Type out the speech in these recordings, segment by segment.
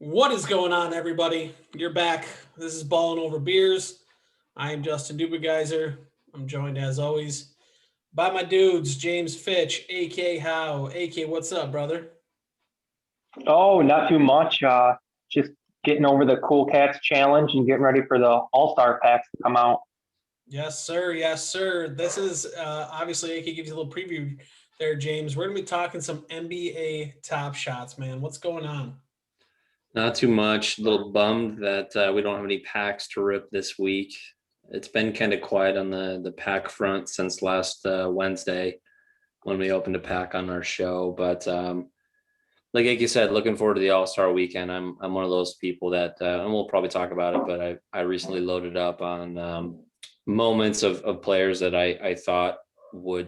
What is going on, everybody? You're back. This is Ballin Over Beers. I am Justin Dubegeiser. I'm joined, as always, by my dudes, James Fitch, AK How. AK, what's up, brother? Oh, not too much. Just getting over the Cool Cats challenge and getting ready for the All-Star packs to come out. Yes, sir. Yes, sir. This is obviously AK gives you a little preview there, James. We're going to be talking some NBA top shots, man. What's going on? Not too much. A little bummed that we don't have any packs to rip this week. It's been kind of quiet on the pack front since last Wednesday when we opened a pack on our show. But like you said, looking forward to the All-Star weekend. I'm one of those people that, and we'll probably talk about it, but I recently loaded up on moments of players that I thought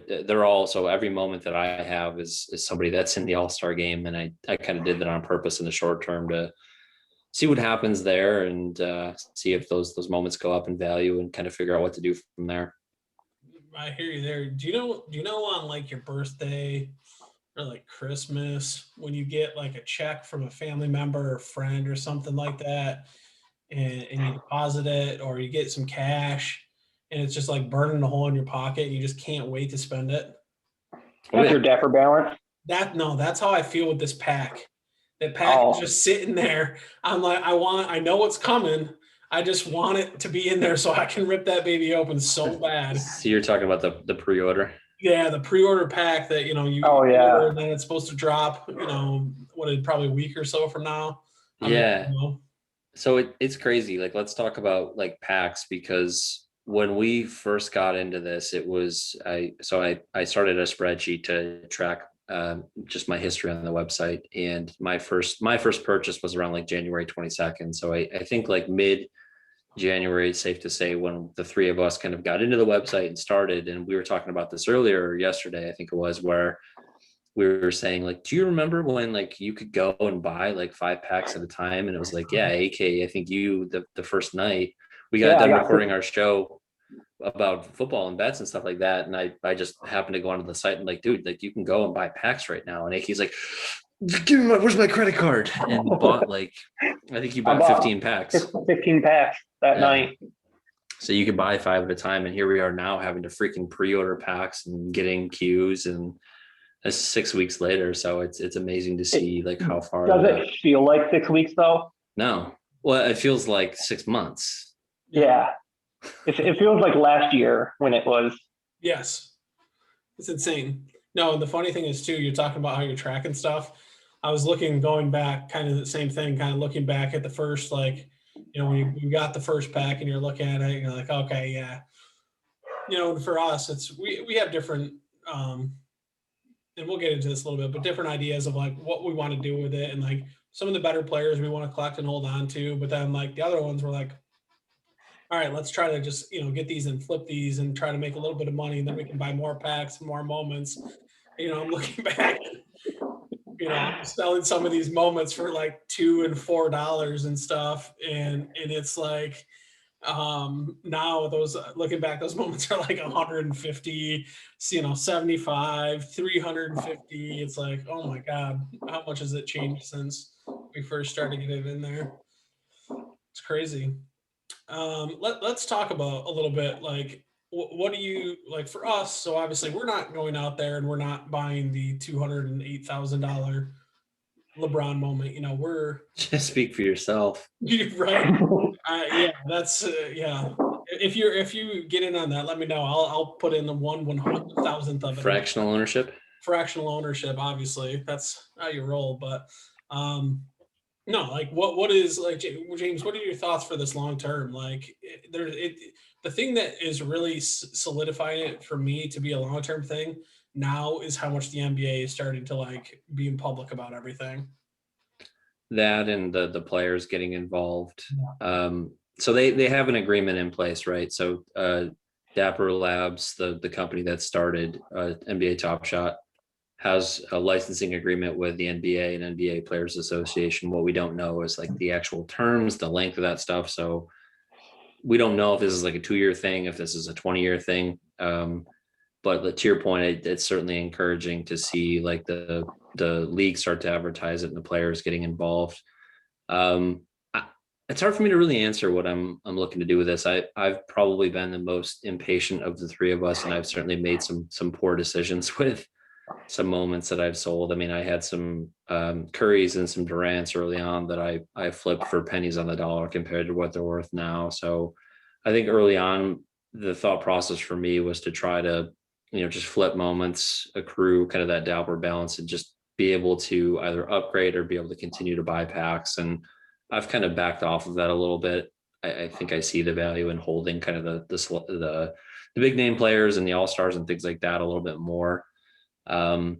they're all, so every moment that I have is somebody that's in the All-Star game, and I kind of did that on purpose in the short term to see what happens there and see if those moments go up in value and kind of figure out what to do from there. I hear you there. Do you know on like your birthday or like Christmas when you get like a check from a family member or friend or something like that, and you deposit it or you get some cash and it's just like burning a hole in your pocket and you just can't wait to spend it? That's your Dapper Balance. That's how I feel with this pack. That pack is just sitting there. I'm like, I know what's coming. I just want it to be in there so I can rip that baby open so bad. So you're talking about the pre-order? Yeah, the pre-order pack that you order and then it's supposed to drop, probably a week or so from now. Yeah. So it's crazy. Like, let's talk about like packs, because when we first got into this, it was I started a spreadsheet to track just my history on the website, and my first purchase was around like January 22nd. So I think like mid January, it's safe to say, when the three of us kind of got into the website and started. And we were talking about this earlier yesterday, I think it was, where we were saying like, do you remember when like you could go and buy like 5 packs at a time? And it was like, yeah, AK, I think the first night we got done recording our show about football and bets and stuff like that, and I just happened to go onto the site and like, dude, like you can go and buy packs right now. And AK's like, give me where's my credit card? And bought like, I think you bought 15 packs. 15 packs that night. So you could buy 5 at a time, and here we are now having to freaking pre-order packs and getting queues, and that's 6 weeks later. So it's amazing to see like how far. Does it feel like 6 weeks though? No. Well, it feels like 6 months. Yeah. It feels like last year when it was. Yes. It's insane. No, and the funny thing is too, you're talking about how you're tracking stuff. I was going back, kind of the same thing, kind of looking back at the first, like, when you got the first pack and you're looking at it, and you're like, okay, yeah. For us, we have different, and we'll get into this a little bit, but different ideas of like what we want to do with it. And like some of the better players we want to collect and hold on to, but then like the other ones were like, all right, let's try to just, get these and flip these and try to make a little bit of money. And then we can buy more packs and more moments. I'm looking back, I'm selling some of these moments for like $2 and $4 and stuff. And it's like, now looking back, those moments are like 150, 75, 350. It's like, oh my God, how much has it changed since we first started getting in there? It's crazy. Let's talk about a little bit, like, what do you like for us? So obviously we're not going out there and we're not buying the $208,000 LeBron moment. We're just speak for yourself. Right. Yeah, that's yeah. If you get in on that, let me know. I'll put in the 1/100,000th of it. Fractional ownership. Fractional ownership, obviously. That's how you roll. But no, like what is like, James? What are your thoughts for this long term? Like, the thing that is really solidifying it for me to be a long term thing now is how much the NBA is starting to like being public about everything. That and the players getting involved. So they have an agreement in place, right? So Dapper Labs, the company that started NBA Top Shot, has a licensing agreement with the NBA and NBA Players Association. What we don't know is like the actual terms, the length of that stuff. So we don't know if this is like a 2-year thing, if this is a 20-year thing. But to your point, it's certainly encouraging to see like the league start to advertise it and the players getting involved. It's hard for me to really answer what I'm looking to do with this. I've probably been the most impatient of the three of us, and I've certainly made some poor decisions with some moments that I've sold. I mean, I had some Currys and some Durants early on that I flipped for pennies on the dollar compared to what they're worth now. So I think early on the thought process for me was to try to, just flip moments, accrue kind of that Dapper balance, and just be able to either upgrade or be able to continue to buy packs. And I've kind of backed off of that a little bit. I think I see the value in holding kind of the big name players and the all stars and things like that a little bit more. I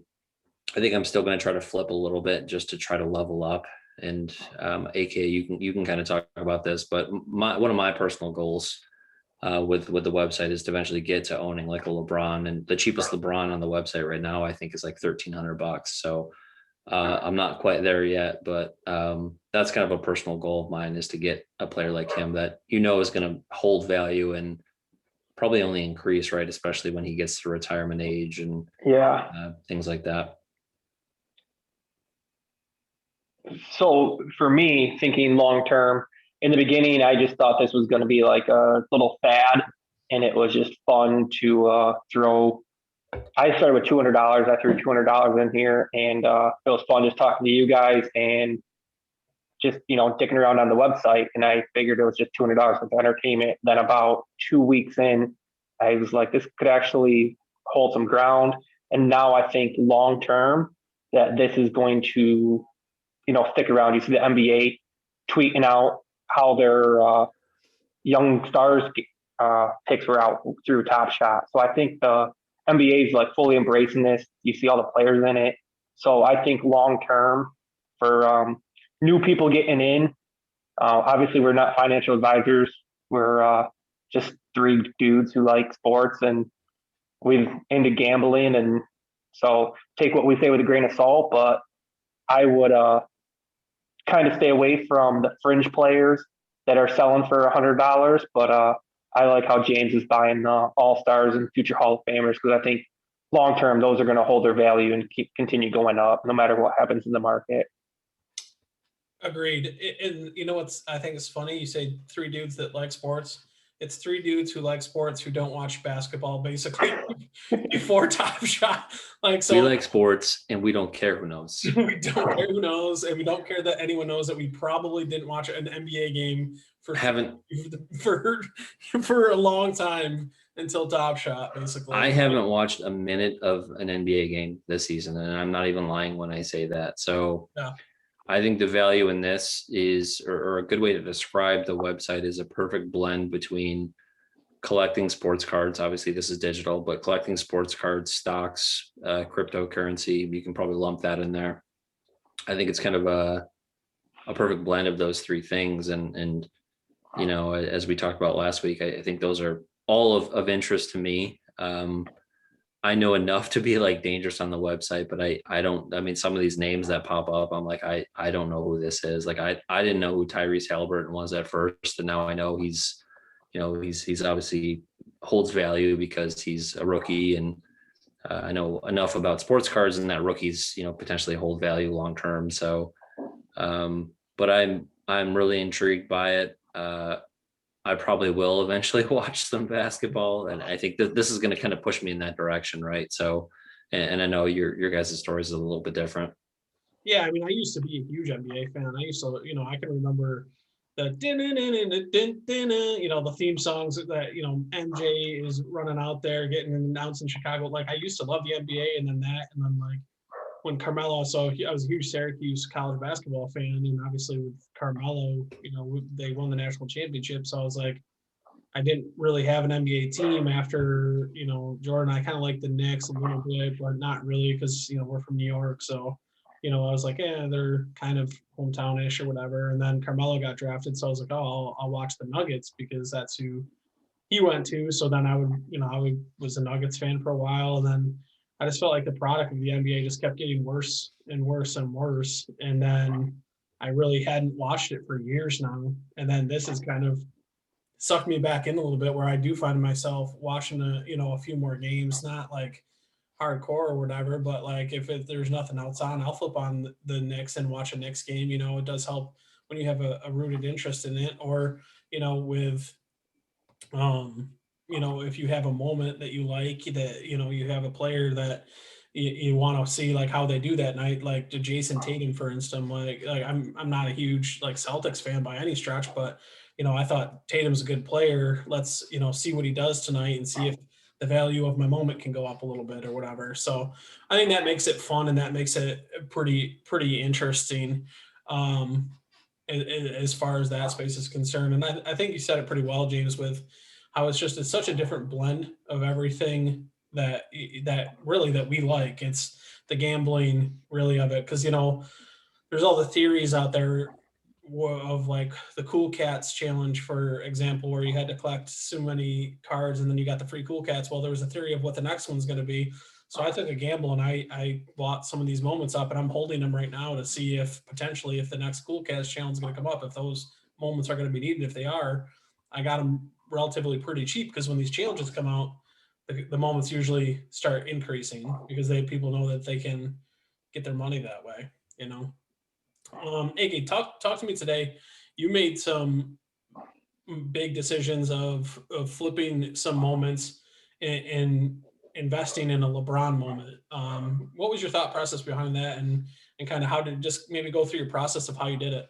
think I'm still going to try to flip a little bit just to try to level up. And AK, you can kind of talk about this, but one of my personal goals with the website is to eventually get to owning like a LeBron, and the cheapest LeBron on the website right now I think is like $1,300. So I'm not quite there yet, but that's kind of a personal goal of mine, is to get a player like him that is going to hold value and probably only increase, right? Especially when he gets to retirement age and things like that. So for me, thinking long term, in the beginning, I just thought this was going to be like a little fad, and it was just fun to throw. I started with $200. I threw $200 in here, and it was fun just talking to you guys and just dicking around on the website. And I figured it was just $200 of entertainment. Then about 2 weeks in, I was like, this could actually hold some ground. And now I think long term that this is going to stick around. You see the NBA tweeting out how their young stars picks were out through Top Shot. So I think the NBA is like fully embracing this. You see all the players in it. So I think long term for new people getting in, obviously we're not financial advisors. We're just three dudes who like sports, and we're into gambling. And so take what we say with a grain of salt, but I would kind of stay away from the fringe players that are selling for $100. But I like how James is buying all-stars and future Hall of Famers, because I think long-term those are going to hold their value and continue going up no matter what happens in the market. Agreed. And what's I think is funny? You say three dudes that like sports. It's three dudes who like sports who don't watch basketball basically before Top Shot. So we like sports and we don't care who knows. We don't care who knows, and we don't care that anyone knows that we probably didn't watch an NBA game for a long time until Top Shot, basically. I haven't watched a minute of an NBA game this season, and I'm not even lying when I say that. So yeah. I think the value in this is, or a good way to describe the website is a perfect blend between collecting sports cards. Obviously this is digital, but collecting sports cards, stocks, cryptocurrency, you can probably lump that in there. I think it's kind of a perfect blend of those three things. And as we talked about last week, I think those are all of interest to me. I know enough to be like dangerous on the website, but I mean, some of these names that pop up, I'm like, I don't know who this is. Like, I didn't know who Tyrese Halliburton was at first. And now I know he's obviously holds value because he's a rookie. And I know enough about sports cards and that rookies, potentially hold value long-term. So, but I'm really intrigued by it. I probably will eventually watch some basketball, and I think that this is going to kind of push me in that direction, right? So, and I know your guys' story is a little bit different. Yeah, I mean, I used to be a huge NBA fan. I used to, I can remember the the theme songs that MJ is running out there getting announced in Chicago. Like, I used to love the NBA, and then like when Carmelo, so I was a huge Syracuse college basketball fan, and obviously with Carmelo, they won the national championship. So I was like, I didn't really have an NBA team after, Jordan. I kind of like the Knicks a little bit, but not really because, we're from New York. So, I was like, yeah, they're kind of hometown-ish or whatever. And then Carmelo got drafted. So I was like, oh, I'll watch the Nuggets because that's who he went to. So then I was a Nuggets fan for a while. And then I just felt like the product of the NBA just kept getting worse and worse and worse. And then I really hadn't watched it for years now. And then this has kind of sucked me back in a little bit, where I do find myself watching a few more games, not like hardcore or whatever, but like if there's nothing else on, I'll flip on the Knicks and watch a Knicks game. It does help when you have a rooted interest in it, or, with, if you have a moment that you like, that, you have a player that you want to see like how they do that night, like to Jason Tatum, for instance. Like I'm not a huge like Celtics fan by any stretch, but I thought Tatum's a good player. Let's, see what he does tonight and see if the value of my moment can go up a little bit or whatever. So I think that makes it fun, and that makes it pretty interesting. Um, as far as that space is concerned. And I think you said it pretty well, James, with how it's such a different blend of everything that really that we like. It's the gambling really of it, because there's all the theories out there of like the Cool Cats challenge, for example, where you had to collect so many cards and then you got the free Cool Cats. Well, there was a theory of what the next one's going to be. So I took a gamble and I bought some of these moments up, and I'm holding them right now to see if potentially if the next Cool Cats challenge is going to come up, if those moments are going to be needed. If they are, I got them relatively pretty cheap, because when these challenges come out, the moments usually start increasing because people know that they can get their money that way, you know. AK, talk to me today. You made some big decisions of flipping some moments and investing in a LeBron moment. What was your thought process behind that, and kind of how did, just maybe go through your process of how you did it?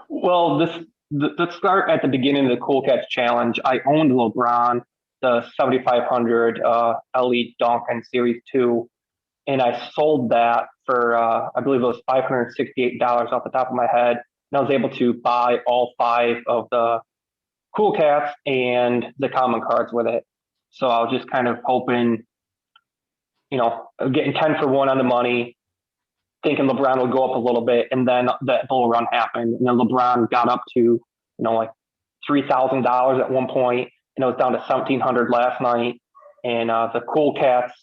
Well, let's start at the beginning of the Cool Cats Challenge. I owned LeBron, the 7,500 Elite Dunk and Series 2, and I sold that for, I believe it was $568 off the top of my head. And I was able to buy all 5 of the Cool Cats and the common cards with it. So I was just kind of hoping, getting 10 for 1 on the money, thinking LeBron would go up a little bit, and then that bull run happened, and then LeBron got up to, like $3,000 at one point, and it was down to 1,700 last night, and the Cool Cats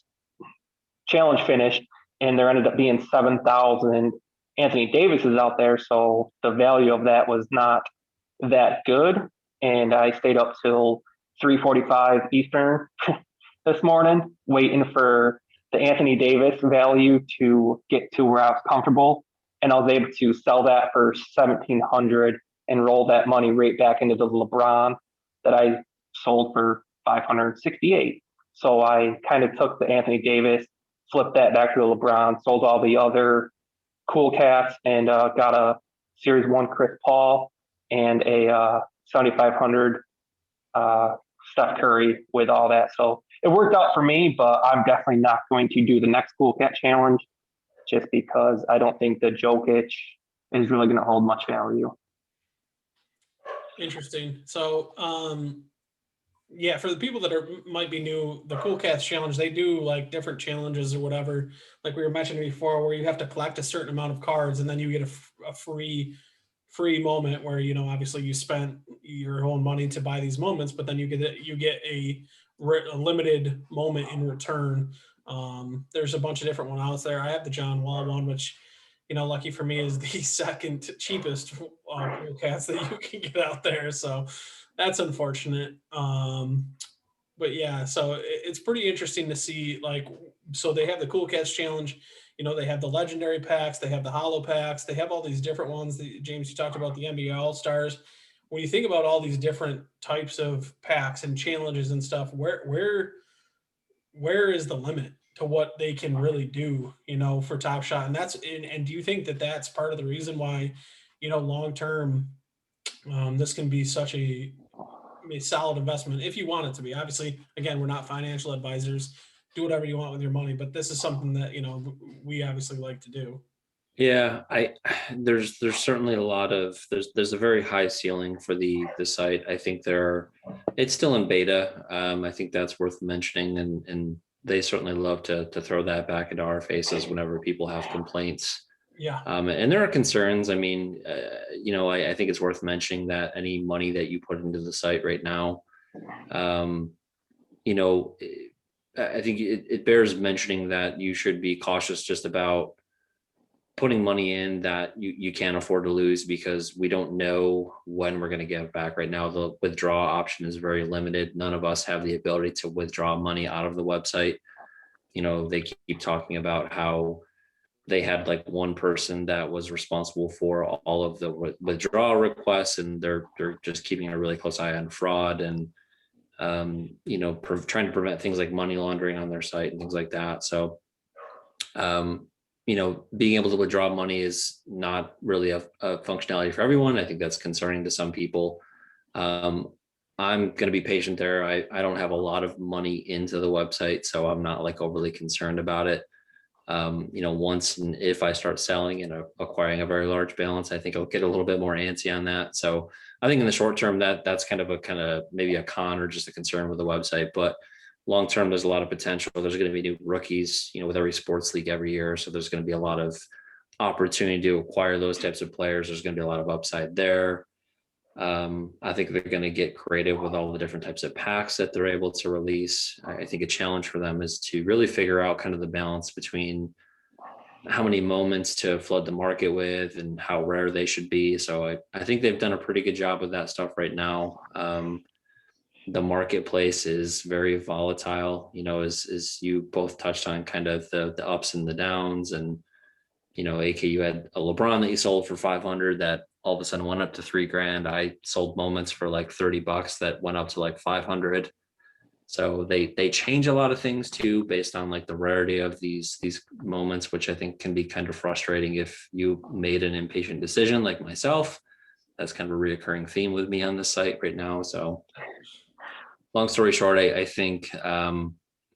challenge finished, and there ended up being 7,000 Anthony Davises out there, so the value of that was not that good, and I stayed up till 3:45 Eastern this morning, waiting for the Anthony Davis value to get to where I was comfortable, and I was able to sell that for 1,700 and roll that money right back into the LeBron that I sold for 568. So I kind of took the Anthony Davis, flipped that back to the LeBron, sold all the other Cool Cats, and got a Series 1 Chris Paul and a 7,500 Steph Curry with all that. So it worked out for me, but I'm definitely not going to do the next Cool Cat Challenge just because I don't think the Jokic is really going to hold much value. Interesting. So, yeah, for the people that might be new, the Cool Cats Challenge, they do like different challenges or whatever, like we were mentioning before, where you have to collect a certain amount of cards and then you get a free moment where, obviously you spent your own money to buy these moments, but then you get a limited moment in return. There's a bunch of different ones out there. I have the John Wall one, which, lucky for me, is the second cheapest Cool Cats that you can get out there. So that's unfortunate. But yeah, so it's pretty interesting to see, like, so they have the Cool Cats Challenge, they have the legendary packs, they have the hollow packs, they have all these different ones. James, you talked about the NBA All-Stars. When you think about all these different types of packs and challenges and stuff, where is the limit to what they can really do, for Top Shot? And do you think that that's part of the reason why, long term, this can be such a solid investment if you want it to be? Obviously, again, we're not financial advisors. Do whatever you want with your money, but this is something that we obviously like to do. Yeah, there's certainly a lot of there's a very high ceiling for the site. I think it's still in beta. I think that's worth mentioning, and they certainly love to throw that back into our faces whenever people have complaints. Yeah. And there are concerns. I mean, I think it's worth mentioning that any money that you put into the site right now, I think it bears mentioning that you should be cautious just about putting money in that you can't afford to lose, because we don't know when we're going to get back. Right now, the withdrawal option is very limited. None of us have the ability to withdraw money out of the website. They keep talking about how they had like one person that was responsible for all of the withdrawal requests, and they're just keeping a really close eye on fraud and trying to prevent things like money laundering on their site and things like that. So being able to withdraw money is not really a functionality for everyone. I think that's concerning to some people. I'm going to be patient there. I don't have a lot of money into the website, so I'm not like overly concerned about it. Once and if I start selling and acquiring a very large balance, I think I'll get a little bit more antsy on that. So I think in the short term that's kind of maybe a con or just a concern with the website, but long term, there's a lot of potential. There's going to be new rookies, with every sports league every year. So there's going to be a lot of opportunity to acquire those types of players. There's going to be a lot of upside there. I think they're going to get creative with all the different types of packs that they're able to release. I think a challenge for them is to really figure out kind of the balance between how many moments to flood the market with and how rare they should be. So I think they've done a pretty good job with that stuff right now. The marketplace is very volatile, as you both touched on, kind of the ups and the downs. And, AK, you had a LeBron that you sold for 500 that all of a sudden went up to $3,000. I sold moments for like $30 that went up to like 500. So they change a lot of things too, based on like the rarity of these moments, which I think can be kind of frustrating if you made an impatient decision like myself. That's kind of a reoccurring theme with me on this site right now. So long story short, I think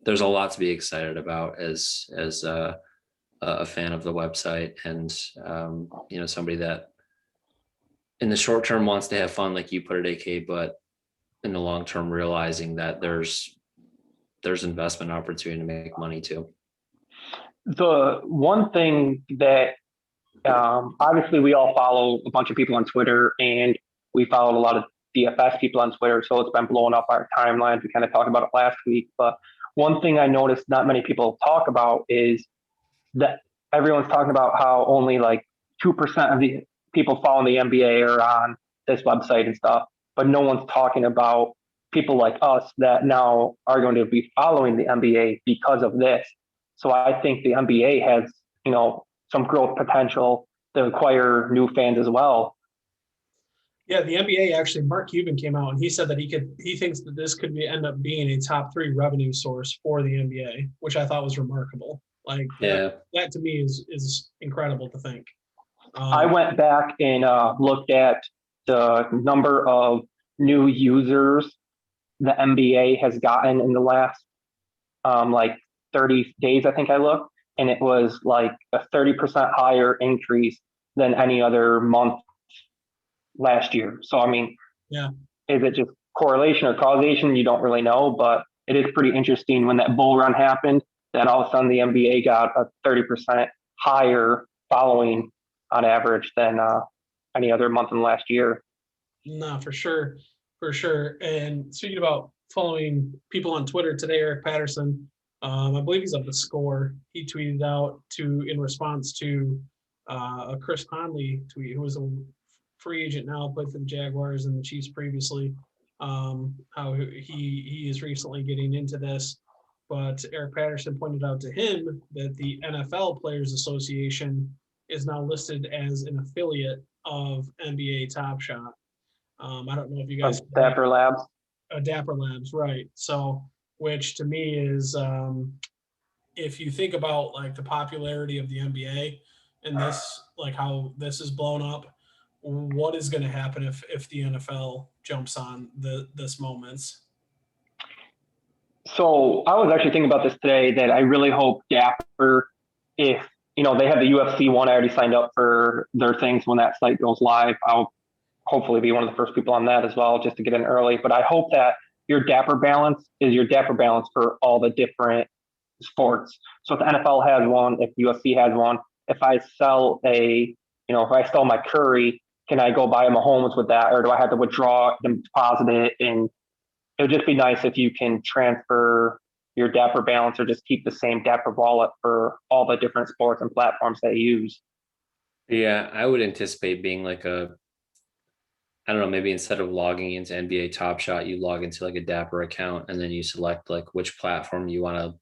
there's a lot to be excited about as a fan of the website, and somebody that in the short term wants to have fun, like you put it, AK, but in the long term realizing that there's investment opportunity to make money too. The one thing that obviously we all follow a bunch of people on Twitter, and we followed a lot of DFS people on Twitter, so it's been blowing up our timelines. We kind of talked about it last week, but one thing I noticed not many people talk about is that everyone's talking about how only like 2% of the people following the NBA are on this website and stuff, but no one's talking about people like us that now are going to be following the NBA because of this. So I think the NBA has, some growth potential to acquire new fans as well. Yeah, the NBA actually, Mark Cuban came out and he said that he thinks that this could end up being a top 3 revenue source for the NBA, which I thought was remarkable. Like that to me is incredible to think. I went back and looked at the number of new users the NBA has gotten in the last like 30 days, I think I looked, and it was like a 30% higher increase than any other month last year. So, I mean, yeah, is it just correlation or causation? You don't really know, but it is pretty interesting when that bull run happened, that all of a sudden the NBA got a 30% higher following on average than any other month in the last year. No, for sure. For sure. And speaking about following people on Twitter today, Eric Patterson, I believe he's up the Score. He tweeted out in response to a Chris Conley tweet, who was a free agent now, played for the Jaguars and the Chiefs previously, how he is recently getting into this. But Eric Patterson pointed out to him that the NFL Players Association is now listed as an affiliate of NBA Top Shot. I don't know if you guys Dapper Labs. Dapper Labs, right? So, which to me is, if you think about like the popularity of the NBA and this, like how this is blown up, what is going to happen if the NFL jumps on this moments? So I was actually thinking about this today, that I really hope Dapper, if they have the UFC one, I already signed up for their things. When that site goes live, I'll hopefully be one of the first people on that as well, just to get in early. But I hope that your Dapper Balance is your Dapper Balance for all the different sports. So if the NFL has one, if UFC has one, if I sell if I sell my Curry, can I go buy a Mahomes with that, or do I have to withdraw and deposit it? And it would just be nice if you can transfer your Dapper Balance or just keep the same Dapper wallet for all the different sports and platforms that you use. Yeah, I would anticipate being like I don't know, maybe instead of logging into NBA Top Shot, you log into like a Dapper account and then you select like which platform you want to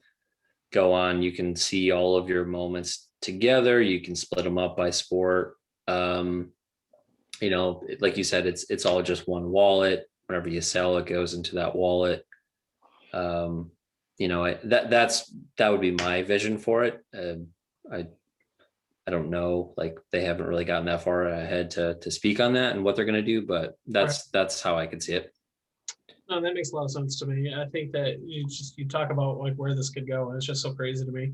go on. You can see all of your moments together. You can split them up by sport. Like you said, it's all just one wallet. Whenever you sell, it goes into that wallet. That would be my vision for it. I don't know, like they haven't really gotten that far ahead to speak on that and what they're going to do, but that's how I could see it. No, that makes a lot of sense to me. I think that you talk about like where this could go, and it's just so crazy to me.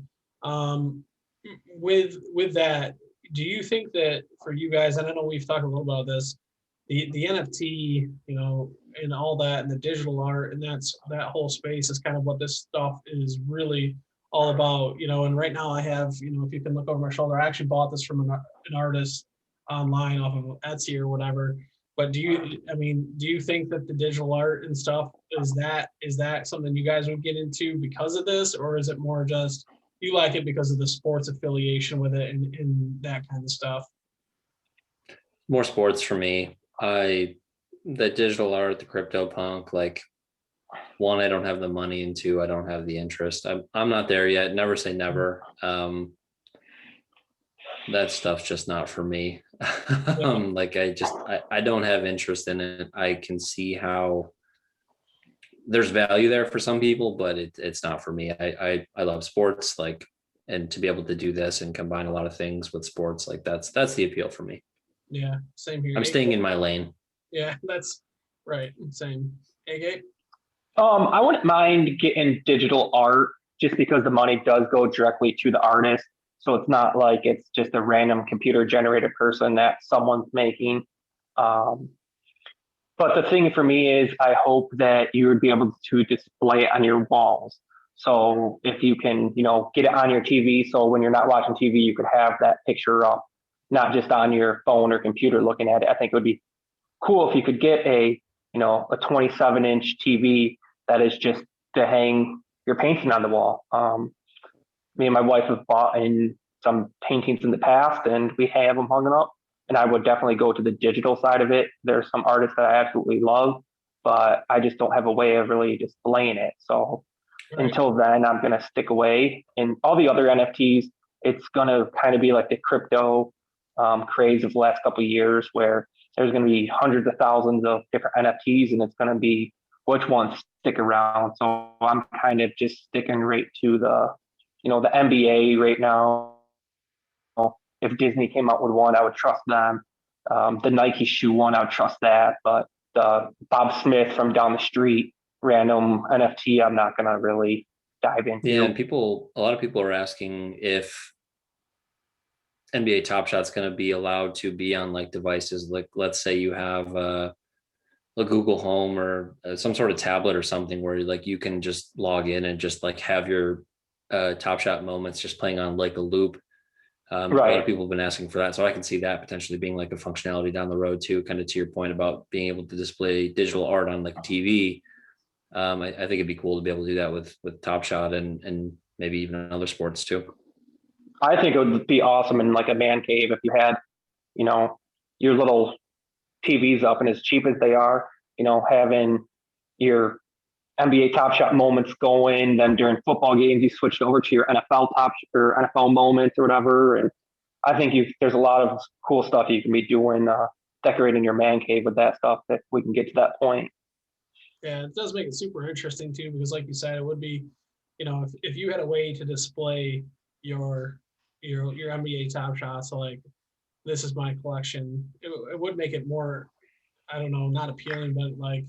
With that, do you think that for you guys, and I know we've talked a little about this, the NFT, and all that, and the digital art, and that whole space is kind of what this stuff is really all about, and right now I have, if you can look over my shoulder, I actually bought this from an artist online off of Etsy or whatever. But do you think that the digital art and stuff, is that something you guys would get into because of this, or is it more just you like it because of the sports affiliation with it and that kind of stuff? More sports for me. The digital art, the crypto punk, like, one, I don't have the money, and two, I don't have the interest. I'm not there yet. Never say never. That stuff's just not for me. Like I don't have interest in it. I can see how there's value there for some people, but it's not for me. I love sports, like, and to be able to do this and combine a lot of things with sports, like that's the appeal for me. Yeah, same here. I'm staying in my lane. Yeah, that's right. Same. AG? I wouldn't mind getting digital art just because the money does go directly to the artist. So it's not like it's just a random computer generated person that someone's making. But the thing for me is I hope that you would be able to display it on your walls. So if you can, get it on your TV, so when you're not watching TV, you could have that picture up, not just on your phone or computer looking at it. I think it would be cool if you could get a 27-inch TV that is just to hang your painting on the wall. Me and my wife have bought in some paintings in the past, and we have them hung up. And I would definitely go to the digital side of it. There's some artists that I absolutely love, but I just don't have a way of really displaying it. So until then, I'm going to stick away. And all the other NFTs, it's going to kind of be like the crypto craze of the last couple of years, where there's going to be hundreds of thousands of different NFTs, and it's going to be which ones stick around. So I'm kind of just sticking right to the NBA right now. If Disney came out with one, I would trust them. The Nike shoe one, I would trust that. But the Bob Smith from down the street random NFT, I'm not going to really dive into. Yeah, and a lot of people are asking if NBA Top Shot's going to be allowed to be on like devices. Like, let's say you have a Google Home or some sort of tablet or something where like you can just log in and just like have your Top Shot moments just playing on like a loop. A lot of people have been asking for that, so I can see that potentially being like a functionality down the road too. Kind of to your point about being able to display digital art on like a TV. I think it'd be cool to be able to do that with Top Shot and maybe even other sports too. I think it would be awesome in like a man cave if you had, your little TVs up, and as cheap as they are, having your NBA Top Shot moments going. Then during football games, you switched over to your NFL or NFL moments or whatever. And I think there's a lot of cool stuff you can be doing, decorating your man cave with that stuff, that we can get to that point. Yeah, it does make it super interesting too, because like you said, it would be, if you had a way to display your NBA Top Shots, so like, this is my collection, it would make it more, I don't know, not appealing, but like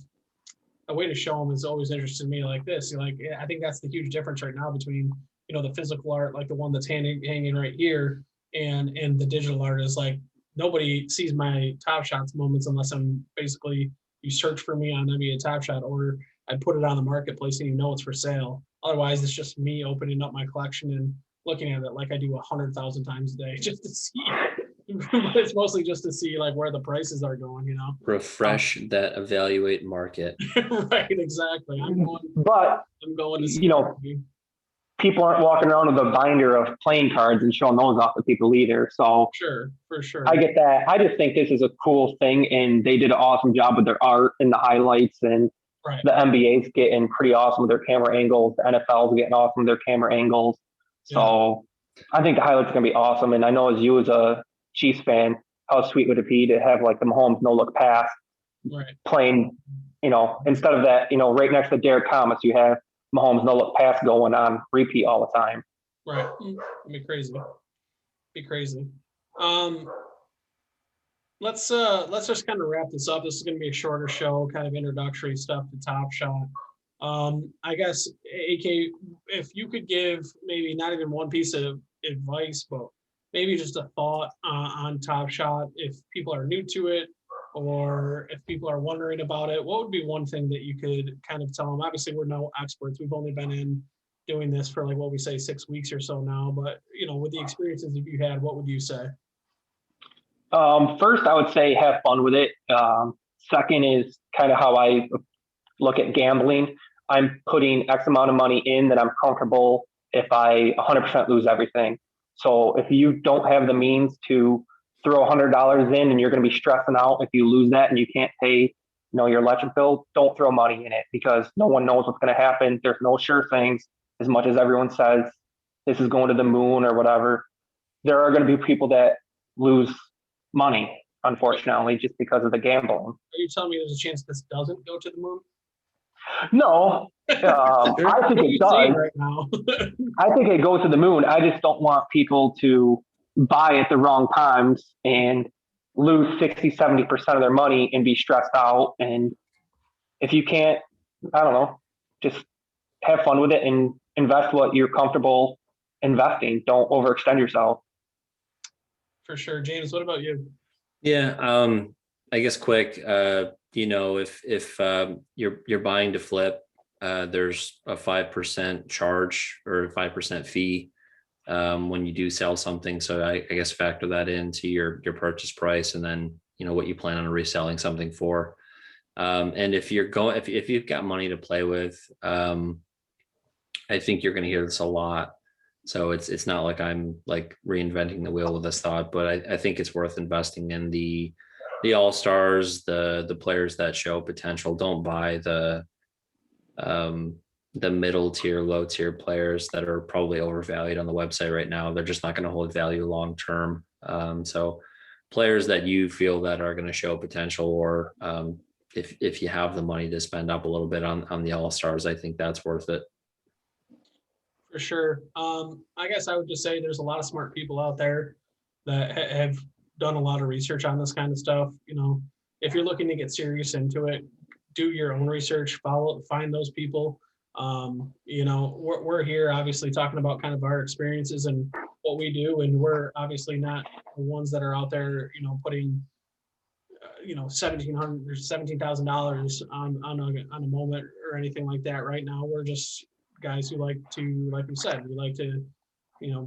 a way to show them is always interesting to me. Like this, I think that's the huge difference right now between, the physical art, like the one that's hanging right here, and the digital art is like, nobody sees my Top Shots moments unless I'm basically, you search for me on NBA Top Shot, or I put it on the marketplace and it's for sale. Otherwise, it's just me opening up my collection and looking at it like I do 100,000 times a day just to see. But it's mostly just to see like where the prices are going, Refresh that evaluate market. Right, exactly. I'm going to see. People aren't walking around with a binder of playing cards and showing those off to people either. So sure, for sure. I get that. I just think this is a cool thing, and they did an awesome job with their art and the highlights, and the NBA's getting pretty awesome with their camera angles. The NFL's getting awesome with their camera angles. So I think the highlight's going to be awesome. And I know as you as a Chiefs fan, how sweet would it be to have like the Mahomes no look pass Right. playing, instead of that, right next to Derek Thomas, you have Mahomes no look pass going on repeat all the time. Right. It'd be crazy. Be crazy. Um, let's just kind of wrap this up. This is going to be a shorter show, kind of introductory stuff to Top Shot. I guess AK, if you could give maybe not even one piece of advice, but maybe just a thought on Top Shot, if people are new to it or if people are wondering about it, what would be one thing that you could kind of tell them? Obviously, we're no experts. We've only been in doing this for like what we say 6 weeks or so now, but with the experiences that you had, what would you say? First, I would say have fun with it. Second is kind of how I look at gambling. I'm putting X amount of money in that I'm comfortable if I 100% lose everything. So if you don't have the means to throw $100 in and you're going to be stressing out if you lose that and you can't pay, your electric bill, don't throw money in it because no one knows what's going to happen. There's no sure things. As much as everyone says this is going to the moon or whatever, there are going to be people that lose money, unfortunately, just because of the gambling. Are you telling me there's a chance this doesn't go to the moon? No, I think it does. Right now? I think it goes to the moon. I just don't want people to buy at the wrong times and lose 60, 70% of their money and be stressed out. And if you can't, I don't know, just have fun with it and invest what you're comfortable investing. Don't overextend yourself. For sure. James, what about you? Yeah, I guess quick, if you're buying to flip, there's a 5% charge or a 5% fee when you do sell something. So I guess factor that into your purchase price, and then what you plan on reselling something for. And if you've got money to play with, I think you're going to hear this a lot. So it's not like I'm like reinventing the wheel with this thought, but I think it's worth investing in the all-stars, the players that show potential. Don't buy the middle tier, low tier players that are probably overvalued on the website right now. They're just not going to hold value long term. So players that you feel that are going to show potential, or if you have the money to spend up a little bit on the all-stars, I think that's worth it. For sure. I guess I would just say there's a lot of smart people out there that have done a lot of research on this kind of stuff. If you're looking to get serious into it, do your own research, find those people. We're here obviously talking about kind of our experiences and what we do, and we're obviously not the ones that are out there, putting $17,000 on a moment or anything like that. Right now, we're just guys who like to, like we said, we like to,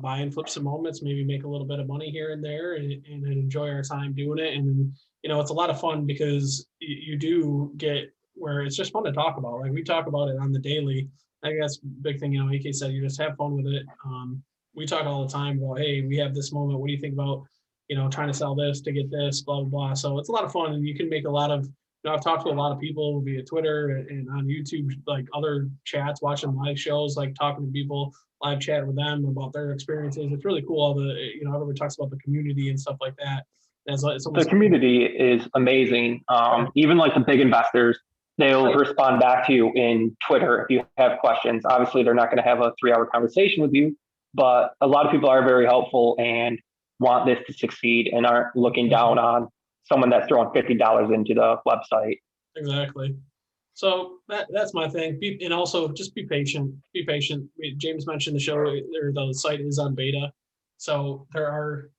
buy and flip some moments, maybe make a little bit of money here and there, and enjoy our time doing it. And it's a lot of fun because you do get where it's just fun to talk about. Like we talk about it on the daily. I think that's a big thing. AK said, you just have fun with it. We talk all the time about, hey, we have this moment. What do you think about trying to sell this to get this, blah, blah, blah. So it's a lot of fun, and you can make a lot of, I've talked to a lot of people via Twitter and on YouTube, like other chats, watching live shows, like talking to people, live chat with them about their experiences. It's really cool. All the, everybody talks about the community and stuff like that. The community is amazing. Even like the big investors, they'll respond back to you in Twitter if you have questions. Obviously, they're not going to have a 3-hour conversation with you, but a lot of people are very helpful and want this to succeed and aren't looking down on someone that's throwing $50 into the website. Exactly. So that's my thing. And also just be patient. Be patient. James mentioned the show, or the site is on beta. So there are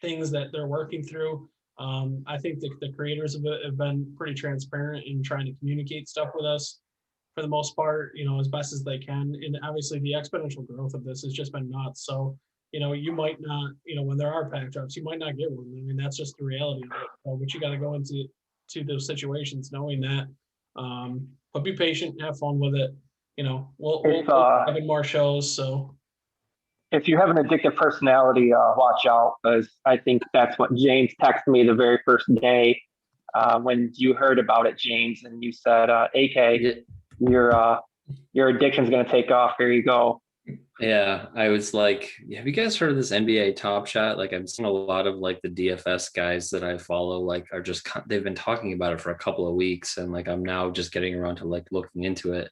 things that they're working through. I think the creators of it have been pretty transparent in trying to communicate stuff with us for the most part, as best as they can. And obviously the exponential growth of this has just been nuts. So you might not, when there are pack drops, you might not get one. I mean, that's just the reality of it. But you got to go into those situations knowing that. But be patient, have fun with it. We'll have more shows. So if you have an addictive personality, watch out, because I think that's what James texted me the very first day when you heard about it, James, and you said, "AK, your addiction's going to take off. Here you go." Yeah, I was like, have you guys heard of this NBA Top Shot? Like, I'm seeing a lot of like the DFS guys that I follow, like, are just they've been talking about it for a couple of weeks, and like I'm now just getting around to like looking into it.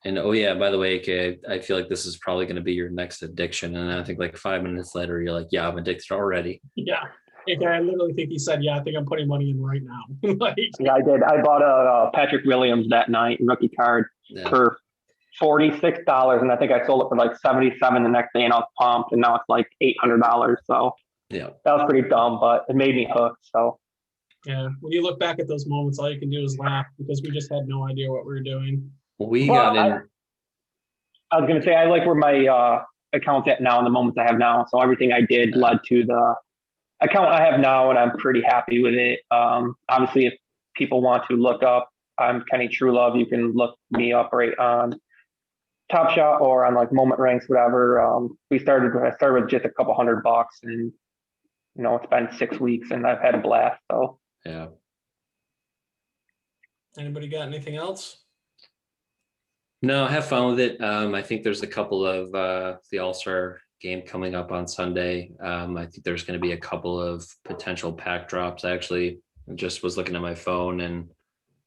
And oh yeah, by the way, AK, I feel like this is probably going to be your next addiction. And I think like 5 minutes later, you're like, yeah, I'm addicted already. Yeah. Okay, I literally think he said, yeah, I think I'm putting money in right now. Like, Yeah, I did. I bought a Patrick Williams that night, rookie card, Yeah. for $46, and I think I sold it for like 77 the next day, and I was pumped, and now it's like $800. So Yeah. that was pretty dumb, but it made me hooked. So yeah, when you look back at those moments, all you can do is laugh because we just had no idea what we were doing. We Well, got in. I was gonna say I like where my account's at now and the moments I have now. So everything I did led to the account I have now, and I'm pretty happy with it. Obviously, if people want to look up, I'm Kenny Truelove. You can look me up right on Top Shot or on like Moment Ranks, whatever. I started with just a couple $100, and it's been 6 weeks, and I've had a blast. So Yeah. Anybody got anything else? No, have fun with it. I think there's a couple of the All-Star game coming up on Sunday. I think there's going to be a couple of potential pack drops. I actually just was looking at my phone, and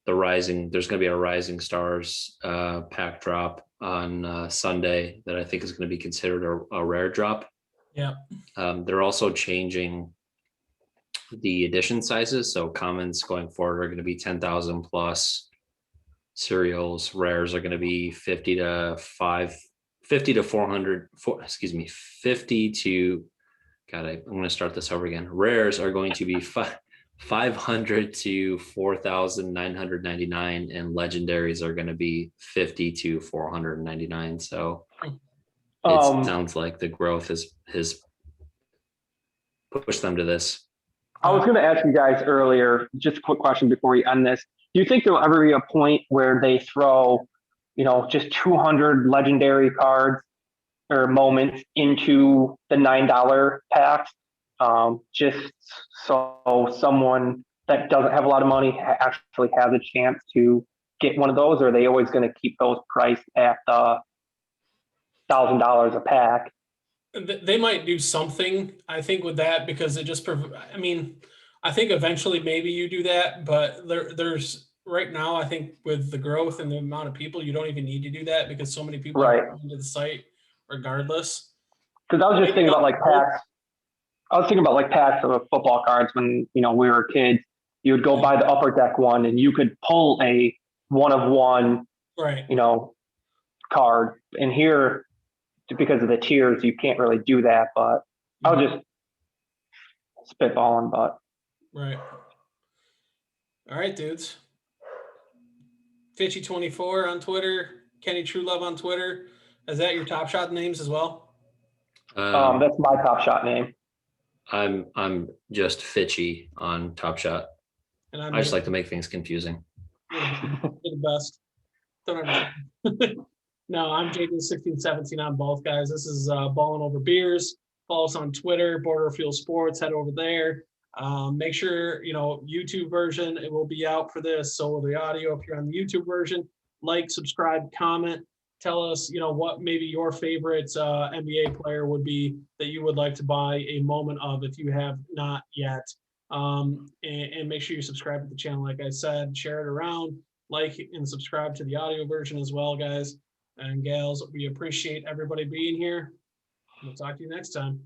there's going to be a Rising Stars pack drop on Sunday that I think is going to be considered a rare drop. Yeah. They're also changing the edition sizes. So commons going forward are going to be 10,000 plus. Cereals rares are going to be 50 to 400, 50 to, God, I'm going to start this over again. Rares are going to be 500 to 4,999, and legendaries are going to be 50 to 499. So it sounds like the growth has pushed them to this. I was going to ask you guys earlier, just a quick question before we end this. Do you think there'll ever be a point where they throw, just 200 legendary cards or moments into the $9 packs, just so someone that doesn't have a lot of money actually has a chance to get one of those? Or are they always going to keep those priced at $1,000 a pack? They might do something, I think, with that, because it just, I mean, I think eventually maybe you do that, but there's right now, I think with the growth and the amount of people, you don't even need to do that because so many people are coming to the site regardless. Because I was just thinking about like packs. I was thinking about like packs of football cards when, we were kids. You would go buy the upper deck one and you could pull a one of one, right, card. And here, because of the tiers, you can't really do that, but I was just spitballing, but. Right. All right, dudes. Fitchy24 on Twitter, Kenny Truelove on Twitter. Is that your Top Shot names as well? That's my Top Shot name. I'm just Fitchy on Top Shot. And I just like to make things confusing. You're the best. Don't understand. No, I'm JD1617 on both, guys. This is Ballin' Over Beers. Follow us on Twitter, Border Fuel Sports. Head over there. Make sure, YouTube version, it will be out for this. So will the audio. If you're on the YouTube version, like, subscribe, comment. Tell us, what maybe your favorite NBA player would be that you would like to buy a moment of if you have not yet. And make sure you subscribe to the channel. Like I said, share it around, like and subscribe to the audio version as well, guys and gals. We appreciate everybody being here. We'll talk to you next time.